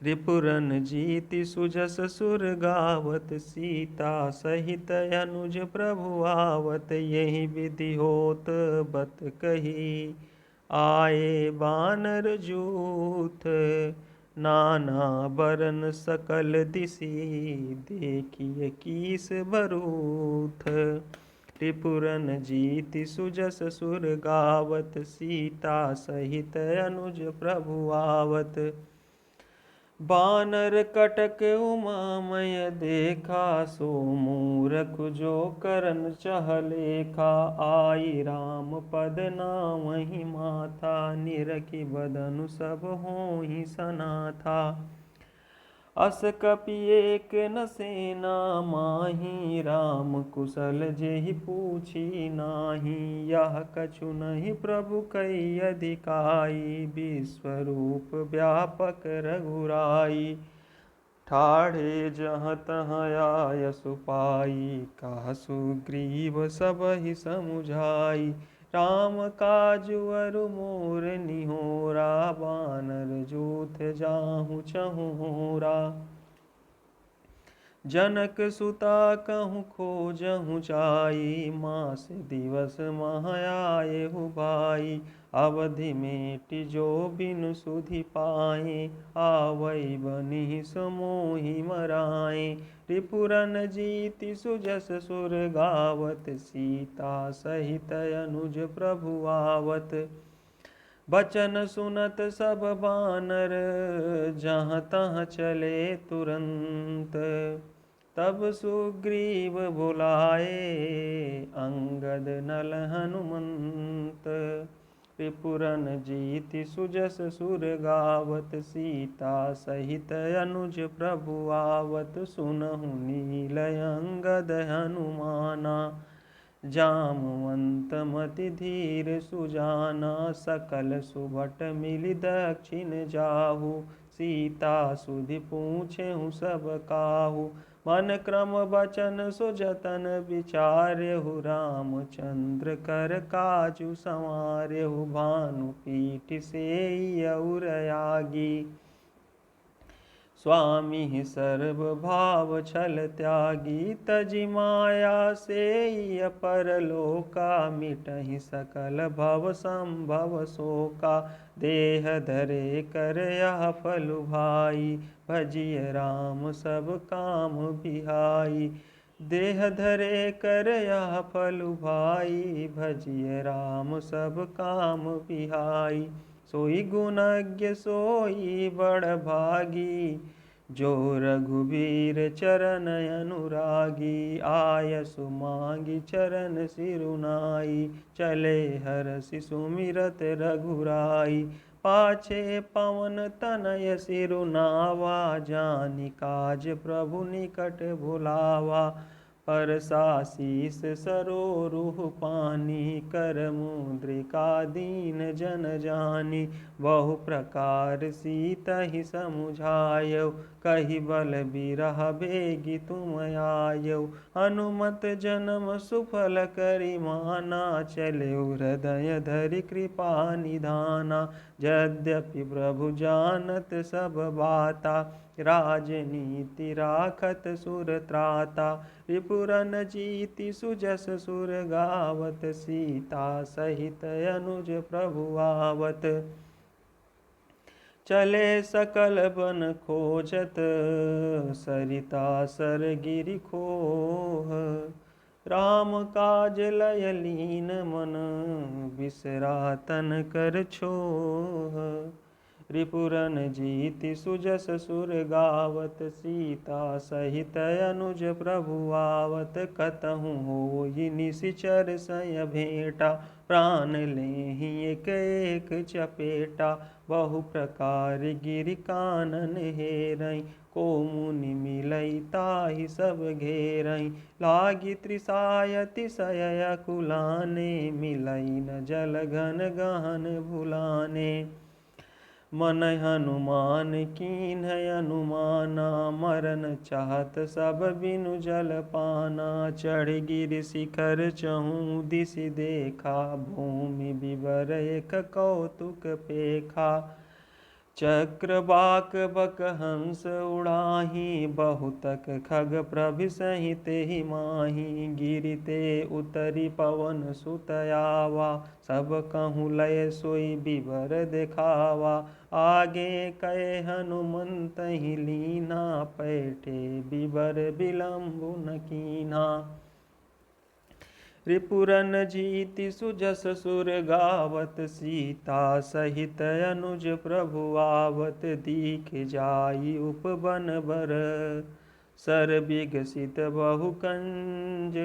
रिपुरन जीति सुजस सुर गावत, सीता सहित अनुज प्रभु आवत। यही विधि होत बत कही, आए बानर जूथ। नाना बरन सकल दिशि, देखिए कीस बरूथ। रिपुरन जीति सुजस सुर गावत, सीता सहित अनुज प्रभु आवत। बानर कटक उमामय देखा, सो मूरख जो करन चह लेखा। आई राम पद नामहि माथा, निरखि बदनु सब होहि सनाथा। अस कपि एक न सेना माही, राम कुशल जेहि पूछी नाही। यह कछु नहीं प्रभु कई अधिकाई, विश्वरूप व्यापक रघुराई। ठाढ़े जहाँ तहाँ आय सुपाई, कहा सुग्रीव सबहि समुझाई। राम काजु अरु मोर निहोरा, बानर जूथ जाहु चहुरा। जनक सुता कहूँ खोजहु जाई, मास दिवस मह आयहु भाई। अवधि मेटि जो बिनु सुधि पाए, आवै बनिहि सो मोहि मराए। रिपुरन जीति सुजस सुर गावत, सीता सहित अनुज प्रभु आवत। बचन सुनत सब बानर, जहाँ तहाँ चले तुरंत। तब सुग्रीव बुलाए, अंगद नल हनुमंत। रिपुरन जीति सुजस सुर गावत, सीता सहित अनुज प्रभु आवत। सुनहु नीलय अंगद हनुमाना, जामवंत मति धीर सुजाना। सकल सुभट मिलि दक्षिण जाहु, सीता सुधि पूछेहु सब काहू। मन क्रम बचन सो जतन विचार्यहु, रामचंद्र कर काजु संवार्यहु। भानु पीठ सेई और यागी, स्वामी सर्व भाव छल त्यागी। तजि माया सेई परलोका, मिटहि सकल भव संभव शोका। देह धरे कर यह फल भाई, भजिय राम सब काम बिहाई। देह धरे कर यह फल भाई, भजिय राम सब काम बिहाई। सोई गुणज्ञ सोई बड़ भागी, जो रघुबीर चरण अनुरागी। आयसु मांगी चरण सिरुनाई, चले हरषि सुमिरत रघुराई। पाछे पवन तनय सिरुनावा, जानि काज प्रभु निकट भुलावा। परसा शीस सरोरुह पानी, कर मुद्रिका दीन जन जानी। बहु प्रकार सीतहि समुझायउ, कहि बल बिरह बेगी तुम आयउ। हनुमत जन्म सुफल करि माना, चलेउ हृदय धरि कृपा निधाना। यद्यपि प्रभु जानत सब बाता, राजनीति राखत सुर त्राता। रिपुरन जीति सुजस सुर गावत, सीता सहित अनुज प्रभु आवत। चले सकल बन खोजत, सरिता सर गिरि खोह। राम काज लय लीन मन, बिसरा तन कर छोह। रिपुरन जीति सुजस सुर गावत, सीता सहित अनुज प्रभु आवत। कतहु होई निशिचर सय भेंटा, प्राण लेहि एक एक चपेटा। बहु प्रकार गिरि कानन हेरई, को मुनि मिलई ताहि सब घेरई। लागी तृषाय अतिशय अकुलाने, मिलई न जल घन गहन भुलाने। मन हनुमान कीन्ह अनुमाना, मरन चाहत सब बिनु जल पाना। चढ़ गिरि शिखर चहु दिसि देखा, भूमि विवर एक कौतुक पेखा। चक्रवाक बक हंस उड़ाही, बहुतक खग प्रभि सहित ही माही। गिरि ते उतरि पवन सुत आवा, सब कहूँ लय सोई विवर देखावा। आगे कहे हनुमंत ही लीना, पैठे विवर विलम्बु न कीन्हा। रिपुरन जीति सुजस सुर गावत, सीता सहित अनुज प्रभु आवत, दीख जाई उपवन बर, सर विकसित बहुकंज,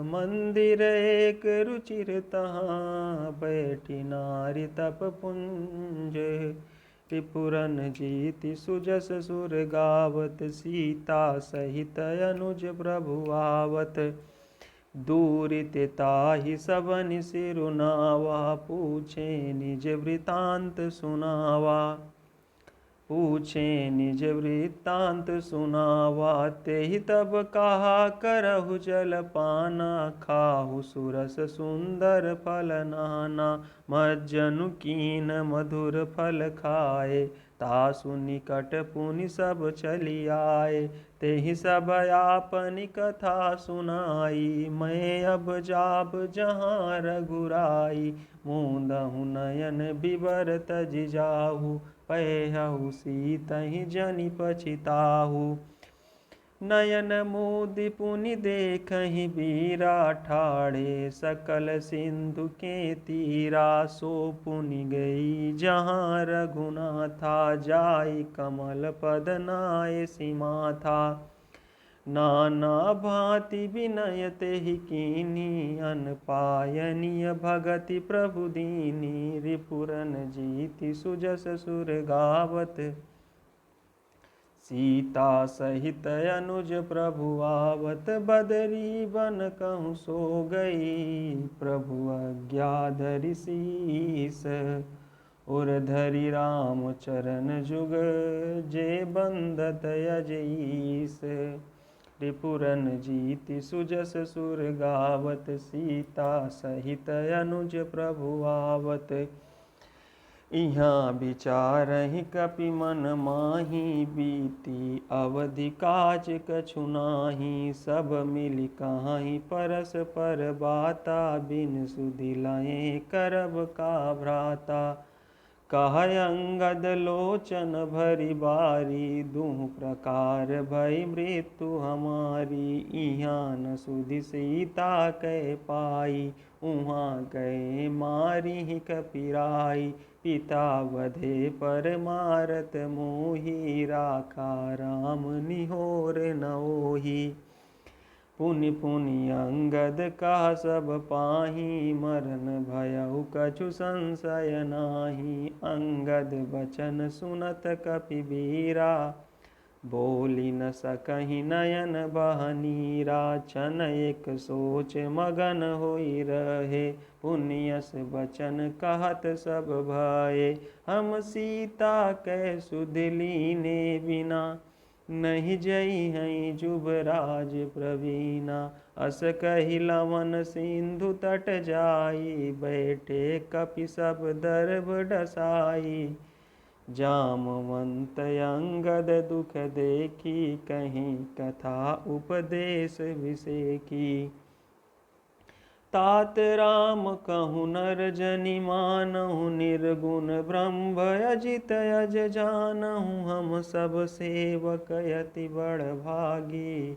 मंदिर एक रुचिर तहाँ, बैठी नारी तप पुंज। त्रिपुरन जीति सुजस सुर गावत, सीता सहित अनुज प्रभु आवत, दूरित ताहि सबनि सिरुनावा, पूछे निज वृतांत सुनावा, पूछे निज वृत्तांत सुनावा, तेहि तब कहा करहु जलपाना, खाहु सुरस सुंदर फल नाना, मज्जनु कीन मधुर फल खाए, तासु निकट पुनि सब चली आए, तेहि सब आपनी कथा सुनाई, मैं अब जाब जहाँ रघुराई, मूंदहु नयन बिबर तज जाहु, पैहु सीतहि जनि पछिताहु, नयन मोदि पुनि देखहि वीरा, ठाड़े सकल सिंधु के तीरा, सो पुनि गई जहाँ रघुनाथा, जाई कमल पद नाय सीमाथा, नाना भांति विनय तेहि कीन्ही, अन पायनीय भगति प्रभु दीन्ही, रिपुरन जीति सुजस सुर गावत, सीता सहित अनुज प्रभु आवत, बदरी बन कहूँ सो गई, प्रभु आज्ञा धरि शीस, उर धरि राम चरण जुग, जे बंदत अजईस। रिपुरन जीति सुजस सुर गावत, सीता सहित अनुज प्रभु आवत, इहाँ विचारहि कपि मन माही, बीती अवधि काज कछु नाही, सब मिलि कहाई परस पर बाता, बिन सुधि लये करब का भ्राता, कहय अंगद लोचन भरी बारी, दुह प्रकार भई मृत्यु हमारी, इहाँ न सुधि सीता कै पाई, उहाँ गए मारिहि कपिराई, पिता वधे पर मारत मोहि, राखा राम निहोर न ओहि, पुनि पुनि अंगद कहा सब पाही, मरन भयउ कछु संशय नाही, अंगद बचन सुनत कपिवीरा, बोली न सकहि नयन बह नीरा, क्षण एक सोच मगन होई रहे, पुण्यस बचन कहत सब भये, हम सीता कै सुध लीने बिना, नहीं जई हैं जुबराज प्रवीणा, अस कहि लवन सिंधु तट जाई, बैठे कपि सब दर्भ डसाई, जामवंत अंगद दुख देखी, कहीं कथा उपदेश विषेकी, तात राम कहु नर जनि मानहु, निर्गुण ब्रह्म अजित अज जानहु, हम सब सेवक यति बड़ भागी,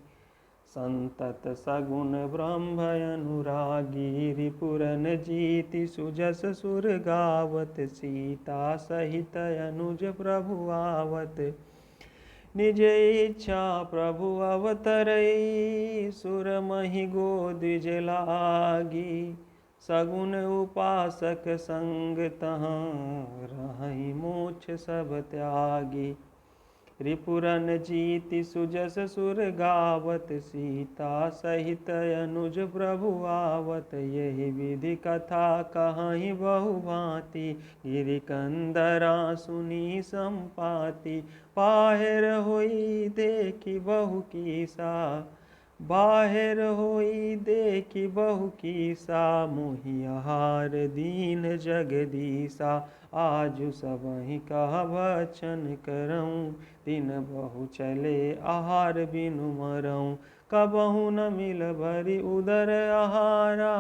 संतत सगुण ब्रह्म अनुरागी, रिपुरन जीति सुजस सुर गावत, सीता सहित अनुज प्रभु आवत, निज इच्छा प्रभु अवतरई, सुर महि गोदिज लागी, सगुन उपासक संग तहाँ, रहई मोक्ष सब त्यागी, रिपुरन जीति सुजस सुर गावत, सीता सहित अनुज प्रभु आवत, यही विधि कथा कहाई बहु भांति, गिरिकंदरा सुनी संपाति, बाहिर होई देखी बहु कीसा, बाहिर होई देखी बहु कीसा, मोहि आहार दीन जगदीसा, आजु सबहि कहा वचन करऊँ, दिन बहु चले आहार बिनु मरऊँ, कबहु न मिल भरी उदर आहारा,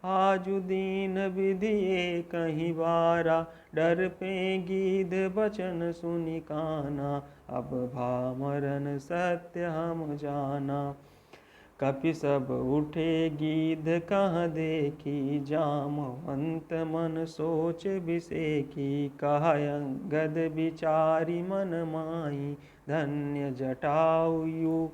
आजु दीन विधि कहीं बारा, डर पे गीध बचन सुनि काना, अब भा मरन सत्य हम जाना, कपि सब उठे गीध कहाँ देखी, जामवंत मन सोच बिसेकी। कहा अंगद बिचारी मन माही, धन्य जटायु।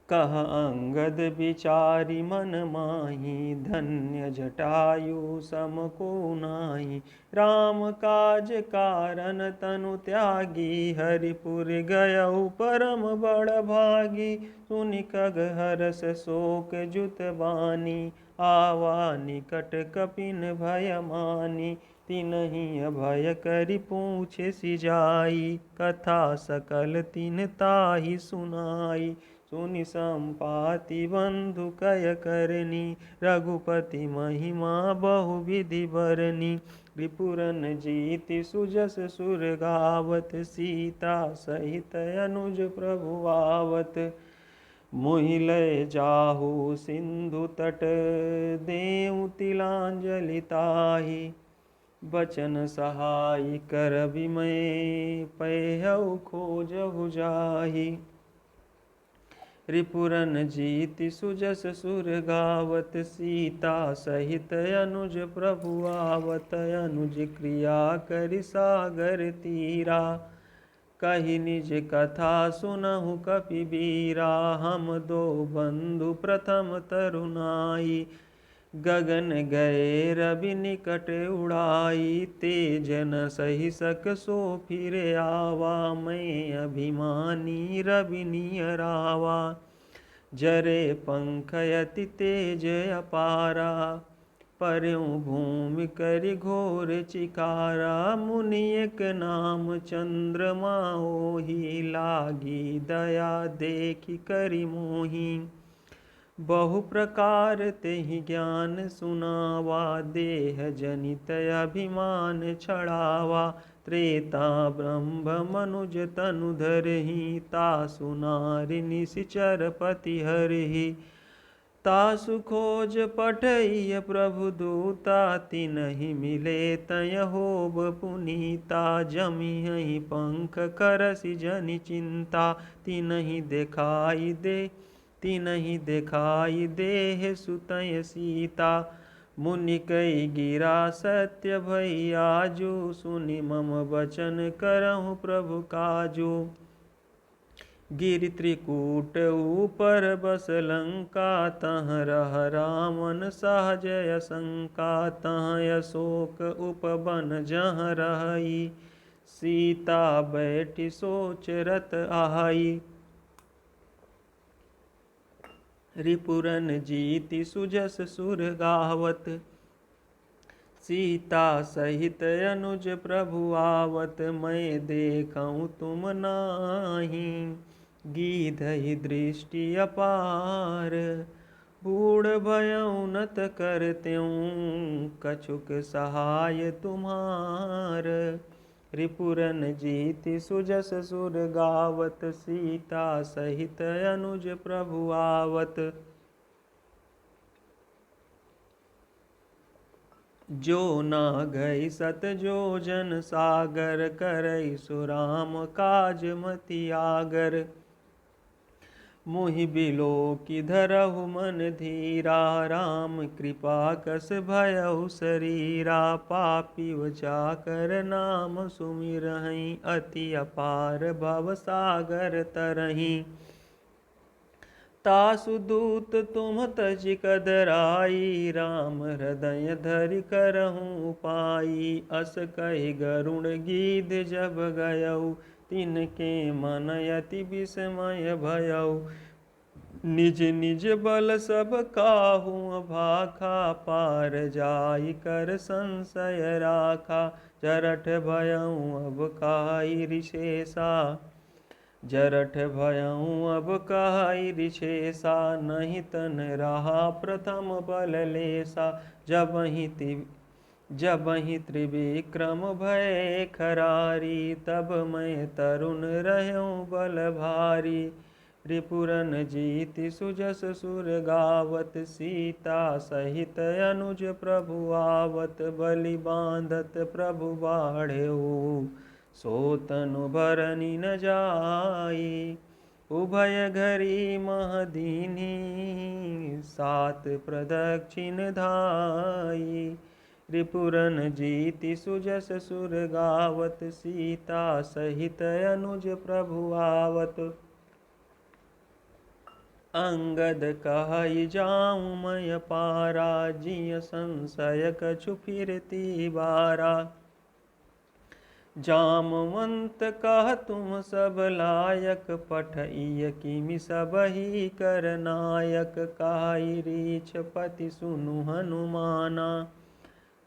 कह अंगद बिचारी मन माही, धन्य जटायु सम को नाही। राम काज कारण तनु त्यागी, हरिपुर गयउ परम बड़ भागी। सुनि खग हरष शोक जुत बानी, आवा निकट कपिन भय मानी। तिनहि अभय करि पूछे सिजाई, कथा सकल तिन ताहि सुनाई। सुनि संपाति बंधु कय करनी, रघुपति महिमा बहु विधि बरनी। रिपुरन जीति सुजस सुर गावत, सीता सहित अनुज प्रभु आवत। मोहि लय जाहु सिंधु तट, देऊ तिलांजलि ताहि। बचन सहाय कर विमय, पैहु खोजहु जाहि। रिपुरन जीति सुजस सुर गावत, सीता सहित अनुज प्रभु आवत। अनुज क्रिया करि सागर तीरा, कहि निज कथा सुनहु कपिबीरा। हम दो बंधु प्रथम तरुनाई, गगन गए रवि निकट उड़ाई। तेज न सहि सक सो फिर आवा, मैं अभिमानी रवि नियरावा। जरे पंख यति तेज अपारा, पर्यों भूमि करि घोर चिकारा। मुनि एक नाम चंद्रमा ओहि, लागी दया देखि करि मोहि। बहु प्रकार तेहि ज्ञान सुनावा, देह जनित अभिमान छड़ावा। त्रेता ब्रह्म मनुज तनु धरहि, तासु नारि निशिचर पति हरहि। तासु खोज पठइय प्रभु दूता, तिनहि मिले तय होब पुनीता। जमिहि पंख करसि जनि चिंता, तिनहि देखाई देह सुतय सीता। मुनि कई गिरा सत्य भई आजु, सुनि मम वचन करहु प्रभु काजु। गिरि त्रिकूट ऊपर बस लंका, तह रह रामन सहजय शंका। तह अशोक उपवन जहाँ रहई, सीता बैठी सोच रत आही। रिपुरन जीति सुजस सुर गावत, सीता सहित अनुज प्रभु आवत। मैं देखऊँ तुम नाही, गीधहि दृष्टि अपार। बूढ़ भयउ नत करत्यूं, कछुक सहाय तुम्हार। रिपुरन जीति सुजस सुर गावत, सीता सहित अनुज प्रभु आवत। जो ना गई सत जो जन सागर, करई सुराम काज मति आगर। मोहि बिलो की धरहु मन धीरा, राम कृपा कस भयउ शरीरा। पापी जाकर नाम सुमिरहि, अति अपार भव सागर तरहि। तासु दूत तुम तजि कदराई, राम हृदय धरि करहु उपाई। अस कहि गरुड़ गीध जब गयउ, तिनके मन यति विस्मय भयउ। निज निज बल सब काहू भाखा, पार जाई कर संशय राखा। जरठ भयउ अब काई रिशेषा, जरठ भयउ अब काई रिशेषा। नहीं तन रहा प्रथम बल लेसा, जबहि त्रिविक्रम भय खरारी। तब मैं तरुण रहूं बल भारी, रिपुरन जीति सुजस सुर गावत। सीता सहित अनुज प्रभु आवत, बलि बांधत प्रभु बाढ़ऊ। सो तनु भरनि न जाई, उभय घरी महदीनी, सात प्रदक्षिण धाई। रिपुरन जीति सुजस सुर गावत, सीता सहित अनुज प्रभु आवत। अंगद कहई जाऊँ मैं पारा, जिय संशय कछु फिरती बारा। जामवंत कह तुम सब लायक, पठइय किमि सबहि कर नायक। काई रीछ पति सुनु हनुमाना,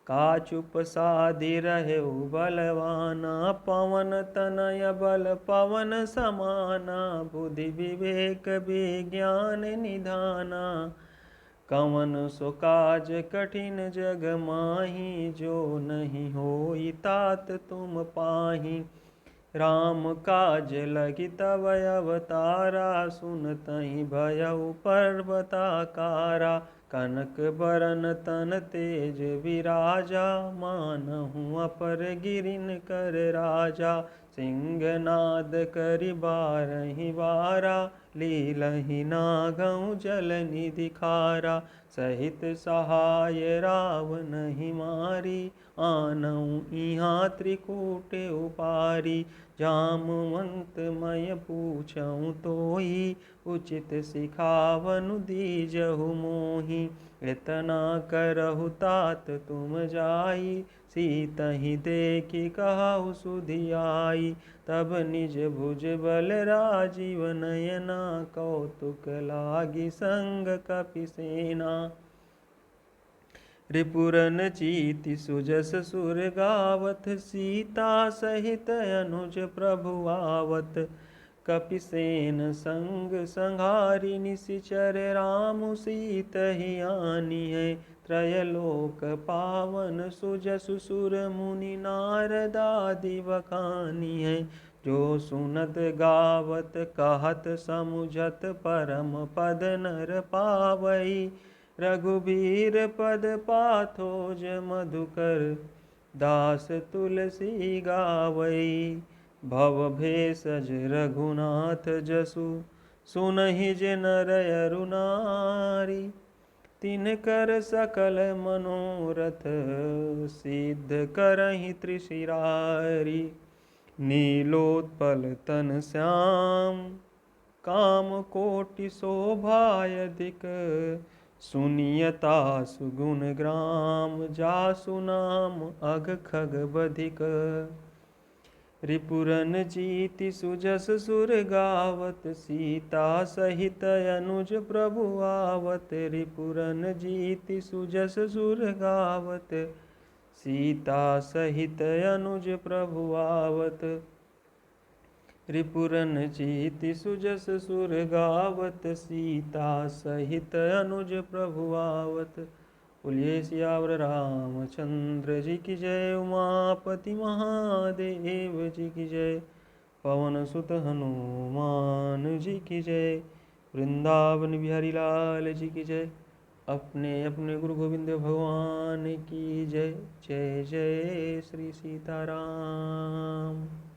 का चुप साधि रहेउ बलवाना। पवन तनय बल पवन समाना, बुद्धि विवेक विज्ञान निधाना। कवन सो काज कठिन जग माही, जो नहीं होई तात तुम पाही। राम काज लगी तब अवतारा, सुनतहि भयउ पर्वताकारा। कनक बरन तन तेज विराजा, मानहु अपर गिरिन कर राजा। सिंहनाद करि बारहि बारा, लीलहि नागहु जल निधि खारा। सहित सहाय रावनहि मारी, आनहु इहाँ त्रिकूट उपारी। जामवंत मैं पूछऊँ तोहि, उचित सिखावनु दीजहु मोहि। इतना करहु तात तुम जाई, सीतहि देखि कहु सुधियाई। तब निज भुज बल राजीव नयना, कौतुक लागी संग कपिसेना। रिपुरन जीति सुजस सुर गावत, सीता सहित अनुज प्रभु आवत। कपिसेन संग संहारी, निशिचर रामु सीतहि आनियै। त्रयलोक पावन सुजसु सुर मुनि, नारदादि बखानियै। जो सुनत गावत कहत समुझत, परम पद नर पावई। रघुबीर पद पाथोज मधुकर, दास तुलसी गावई। भव भेषज रघुनाथ जसु, सुनहि जे नर अरु नारी। तिनकर सकल मनोरथ, सिद्ध करहि त्रिशिरारी। नीलोत्पल तन श्याम, काम कोटि शोभायधिक। सुनियता सुगुण ग्राम, जासु नाम अघ खग बधिक। रिपुरन जीति सुजस सुर गावत, सीता सहित अनुज प्रभु आवत। रिपुरन जीति सुजस सुर गावत, सीता सहित अनुज प्रभु आवत। रिपुरन जीति सुजस सुर गावत, सीता सहित अनुज प्रभु आवत। बोलिए सियावर रामचंद्र जी की जय, उमापति महादेव जी की जय। पवन सुत हनुमान जी की जय, वृंदावन बिहारी लाल जी की जय। अपने अपने गुरु गोविंद भगवान की जय। जय जय श्री सीताराम।